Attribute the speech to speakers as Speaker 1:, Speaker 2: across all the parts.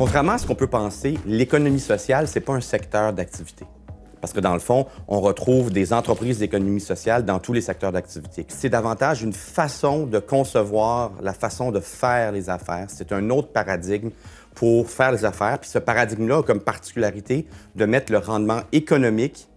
Speaker 1: Contrairement à ce qu'on peut penser, l'économie sociale, ce n'est pas un secteur d'activité. Parce que dans le fond, on retrouve des entreprises d'économie sociale dans tous les secteurs d'activité. C'est davantage une façon de concevoir, la façon de faire les affaires. C'est un autre paradigme pour faire les affaires. Puis ce paradigme-là a comme particularité de mettre le rendement économique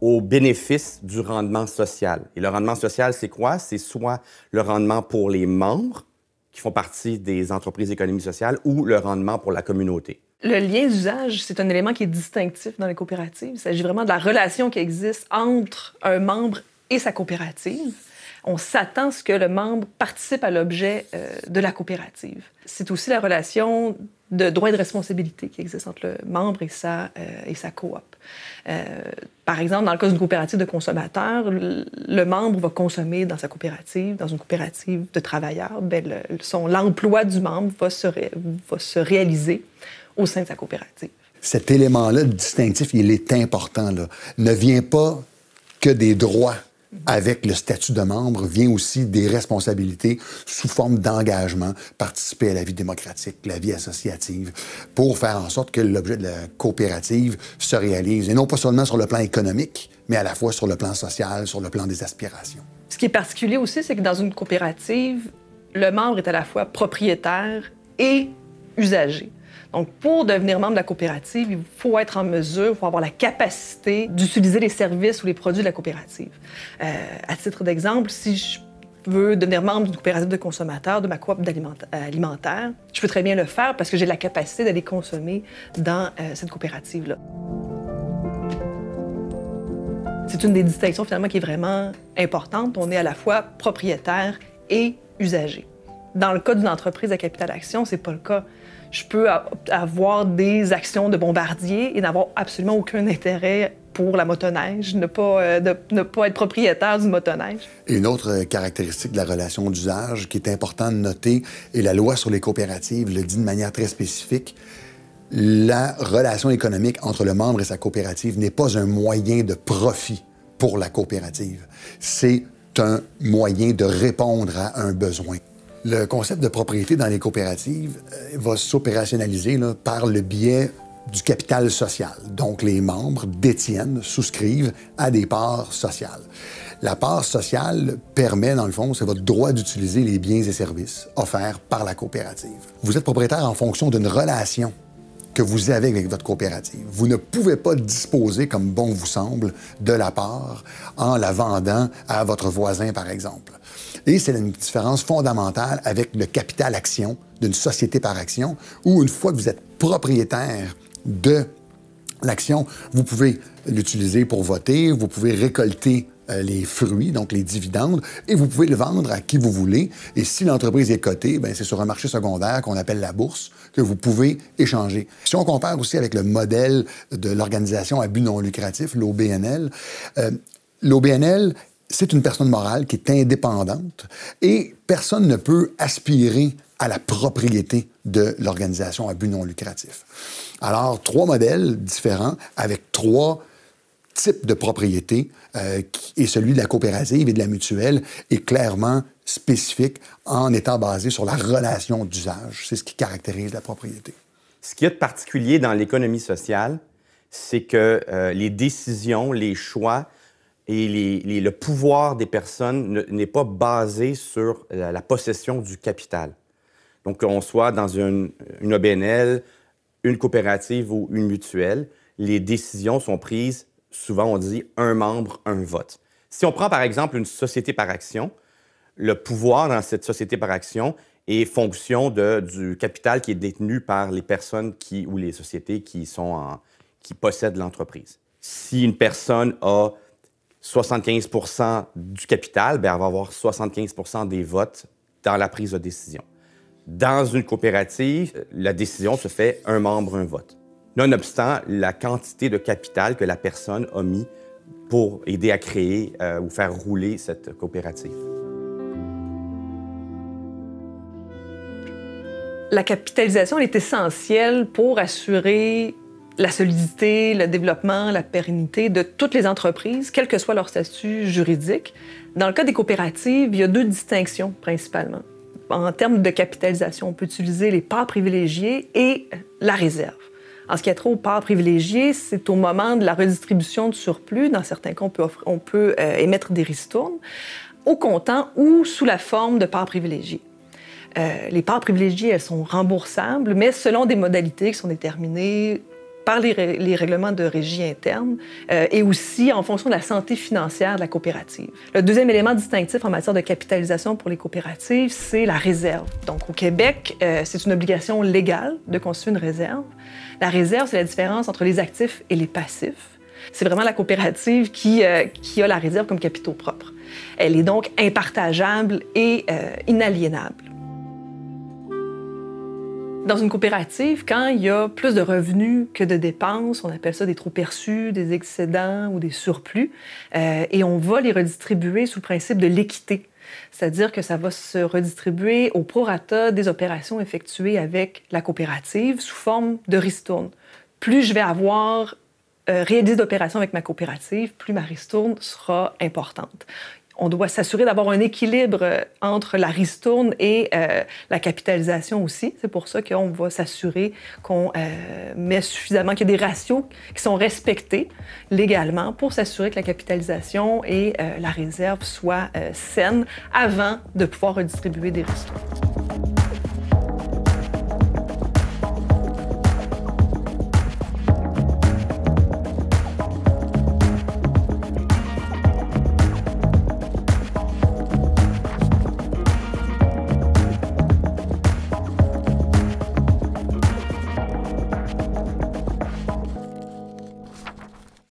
Speaker 1: au bénéfice du rendement social. Et le rendement social, c'est quoi? C'est soit le rendement pour les membres qui font partie des entreprises d'économie sociale ou le rendement pour la communauté.
Speaker 2: Le lien d'usage, c'est un élément qui est distinctif dans les coopératives. Il s'agit vraiment de la relation qui existe entre un membre et sa coopérative. On s'attend à ce que le membre participe à l'objet de la coopérative. C'est aussi la relation de droit et de responsabilité qui existe entre le membre et sa coop. Par exemple, dans le cas d'une coopérative de consommateurs, le membre va consommer dans sa coopérative, dans une coopérative de travailleurs. L'emploi du membre va se réaliser au sein de sa coopérative.
Speaker 3: Cet élément-là distinctif, il est important, là. Ne vient pas que des droits avec le statut de membre, vient aussi des responsabilités sous forme d'engagement, participer à la vie démocratique, la vie associative, pour faire en sorte que l'objet de la coopérative se réalise, et non pas seulement sur le plan économique, mais à la fois sur le plan social, sur le plan des aspirations. Ce
Speaker 2: qui est particulier aussi, c'est que dans une coopérative, le membre est à la fois propriétaire et usager. Donc, pour devenir membre de la coopérative, il faut être en mesure, il faut avoir la capacité d'utiliser les services ou les produits de la coopérative. À titre d'exemple, si je veux devenir membre d'une coopérative de consommateurs, de ma coop alimentaire, je peux très bien le faire parce que j'ai la capacité d'aller consommer dans cette coopérative-là. C'est une des distinctions, finalement, qui est vraiment importante. On est à la fois propriétaire et usager. Dans le cas d'une entreprise à capital action, c'est pas le cas. Je peux avoir des actions de Bombardier et n'avoir absolument aucun intérêt pour la motoneige, ne pas être propriétaire du motoneige.
Speaker 3: Et une autre caractéristique de la relation d'usage qui est important de noter, et la loi sur les coopératives le dit de manière très spécifique, la relation économique entre le membre et sa coopérative n'est pas un moyen de profit pour la coopérative. C'est un moyen de répondre à un besoin. Le concept de propriété dans les coopératives va s'opérationnaliser par le biais du capital social. Donc, les membres détiennent, souscrivent à des parts sociales. La part sociale permet, dans le fond, c'est votre droit d'utiliser les biens et services offerts par la coopérative. Vous êtes propriétaire en fonction d'une relation que vous avez avec votre coopérative. Vous ne pouvez pas disposer, comme bon vous semble, de la part en la vendant à votre voisin, par exemple. Et c'est une différence fondamentale avec le capital action d'une société par action, où une fois que vous êtes propriétaire de l'action, vous pouvez l'utiliser pour voter, vous pouvez récolter les fruits, donc les dividendes, et vous pouvez le vendre à qui vous voulez. Et si l'entreprise est cotée, bien, c'est sur un marché secondaire qu'on appelle la bourse que vous pouvez échanger. Si on compare aussi avec le modèle de l'organisation à but non lucratif, l'OBNL, l'OBNL, c'est une personne morale qui est indépendante et personne ne peut aspirer à la propriété de l'organisation à but non lucratif. Alors, 3 modèles différents avec 3 types de propriété et celui de la coopérative et de la mutuelle est clairement spécifique en étant basé sur la relation d'usage. C'est ce qui caractérise la propriété.
Speaker 1: Ce qu'il y a de particulier dans l'économie sociale, c'est que les décisions, les choix et le pouvoir des personnes n'est pas basé sur la possession du capital. Donc, qu'on soit dans une OBNL, une coopérative ou une mutuelle, les décisions sont prises, souvent on dit un membre, un vote. Si on prend par exemple une société par action, le pouvoir dans cette société par action est fonction du capital qui est détenu par les personnes ou les sociétés qui possèdent l'entreprise. Si une personne a 75 % du capital, bien, elle va avoir 75 % des votes dans la prise de décision. Dans une coopérative, la décision se fait un membre, un vote. Nonobstant la quantité de capital que la personne a mis pour aider à créer ou faire rouler cette coopérative.
Speaker 2: La capitalisation elle est essentielle pour assurer la solidité, le développement, la pérennité de toutes les entreprises, quel que soit leur statut juridique. Dans le cas des coopératives, il y a 2 distinctions principalement. En termes de capitalisation, on peut utiliser les parts privilégiées et la réserve. En ce qui a trait aux parts privilégiées, c'est au moment de la redistribution de surplus. Dans certains cas, on peut émettre des ristournes au comptant ou sous la forme de parts privilégiées. Les parts privilégiées, elles sont remboursables, mais selon des modalités qui sont déterminées par les règlements de régie interne et aussi en fonction de la santé financière de la coopérative. Le deuxième élément distinctif en matière de capitalisation pour les coopératives, c'est la réserve. Donc, au Québec, c'est une obligation légale de constituer une réserve. La réserve, c'est la différence entre les actifs et les passifs. C'est vraiment la coopérative qui a la réserve comme capitaux propres. Elle est donc impartageable et inaliénable. Dans une coopérative, quand il y a plus de revenus que de dépenses, on appelle ça des trop-perçus, des excédents ou des surplus, et on va les redistribuer sous le principe de l'équité. C'est-à-dire que ça va se redistribuer au prorata des opérations effectuées avec la coopérative sous forme de ristourne. Plus je vais avoir réalisé d'opérations avec ma coopérative, plus ma ristourne sera importante. On doit s'assurer d'avoir un équilibre entre la ristourne et la capitalisation aussi. C'est pour ça qu'on va s'assurer qu'on met suffisamment, qu'il y a des ratios qui sont respectés légalement pour s'assurer que la capitalisation et la réserve soient saines avant de pouvoir redistribuer des ristournes.